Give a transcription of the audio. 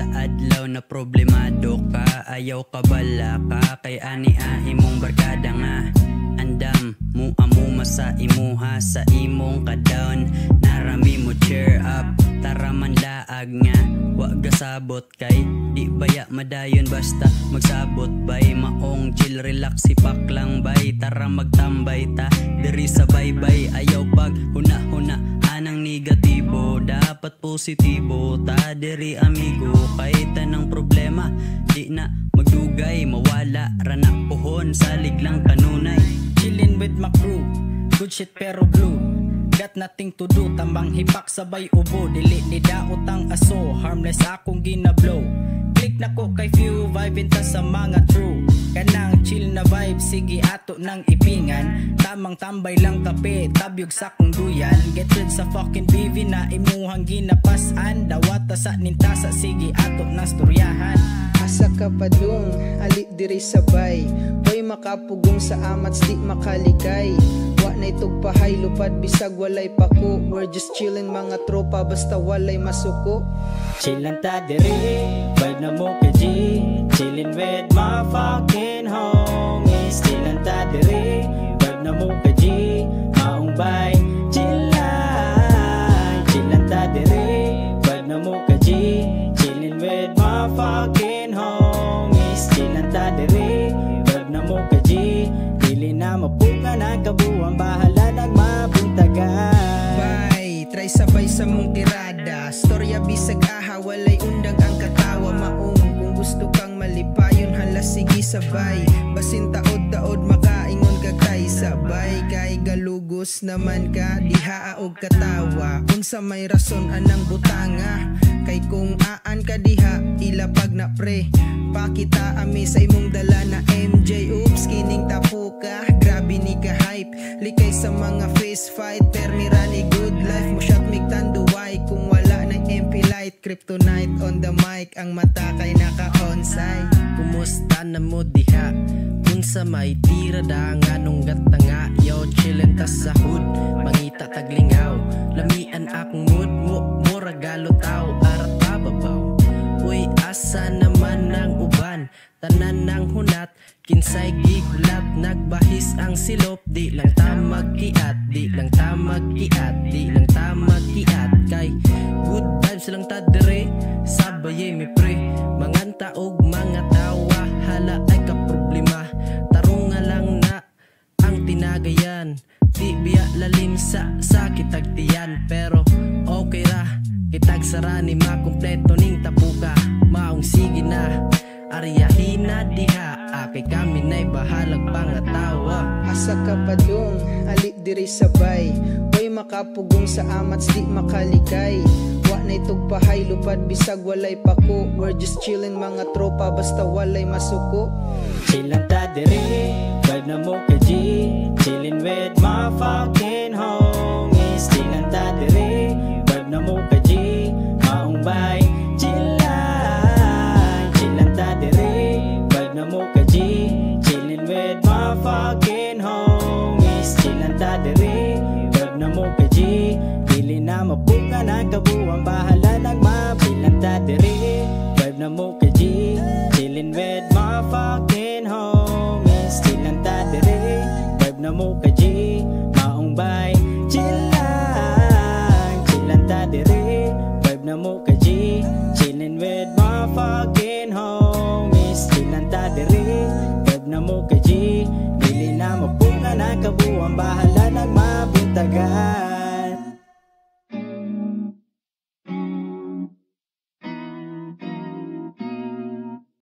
Sa adlaw na problemado ka, ayaw ka bala ka, kay ani imong barkada nga andam mo amo sa imuha sa imong ka-down. Narami mo cheer up, tara man laag nga wag gasabot kay di baya madayon basta magsabot bay. Maong chill relax sipak lang bay, tara magtambay ta diri sa baybay. Ayaw pag huna-huna anang negatibo, dapat positibo ta diri amigo. Kay tanang problema di na magdugay, mawala rana pohon salig lang kanunay. Chillin' with my crew, good shit pero blue. Got nothing to do, tambang hipak sabay ubo. Dili ni daot ang aso, harmless akong ginablow. Click na ko kay few, vibin ta sa mga true. Kanang chill na vibe, sige ato nang ipingan. Tamang tambay lang kape, tabyog sa kong duyan. Get rid sa fucking BV na imuhang ginapasan. Dawata sa nintasa, sige ato nang storyahan. Asa ka padung, ali diri sabay. Hoy makapugong sa amats di makaligay. Wa na itugpahay lupad bisag walay pako. We're just chillin' mga tropa basta walay masuko. Chillin' ta diri, vibe na mo ka G. Chillin' with my fucking homies. Chillin' ta diri, vibe na mo ka G. Maong bay, chillin'. Chillin' ta diri, vibe na mo ka G. Chillin' with my fucking homies. Chillin' ta diri, vibe na mo ka G. Dili na mapuka na kabuang, bahala nagmabuntagan. Bye, try sabay sa mong tirada. Storya bisag aha, walay undang ang katawa. Maong kung gusto kang malipayon, hala sige sabay. Basin taod-taod makaingon ka kay sabay. Kay galugos naman ka, diha og katawa. Unsa may rason anang butanga, kay kung aan ka diha ilapag na pre. Pakita ami sa imong dala na MJ. Oops, kining tapo ka, grabe ni ka hype. Likay sa mga face fight, permira ni good life. Mo shot mig tanduway kung wala na MP light. Kryptonite on the mic, ang mata kay naka-onside. Kumusta na mo diha? Unsa may tira da nga nung gata nga. Yo, chillin' ta sa hood, mangita taglingaw. Lamian akong mood mo, mura galo tao, arat pababaw. Uy, asa naman ang uban, tanan ng hunat, kinsay gigulat, nagbahis ang silop. Di lang ta magkiat, di lang ta magkiat, di lang ta magkiat. Kay good vibes lang ta dire, sabaye mi pre. Manganta og mga tawa, hala ay kaproblema. Tarunga lang na ang tinagayan, di biya lalim sa sakit agtiyan. Pero okay ra, kitag sarani makumpleto ning tapuka. Maong sige na, aryahin na diha, akay kami na'y bahalag pangatawa. Asa ka padung, ali diri sabay. Hoy makapugong sa amats di makaligay. Wa na itugpahay lupad bisag walay pako. We're just chillin' mga tropa basta walay masuko. Chillin' ta diri, vibe na mo ka G. Chillin' with my fucking homies. Chillin' ta diri, vibe na mo ka G. Maong bay, chillin'. Chillin' ta diri, vibe na mo ka G. Chillin' with my fucking homies. Chillin' ta diri, vibe na mo ka G. Dili na mapuka na kabuang, bahala nagmap. Chillin' ta diri, vibe na mo ka G. Chillin' with my fucking homies. Chillin' ta diri, vibe na mo ka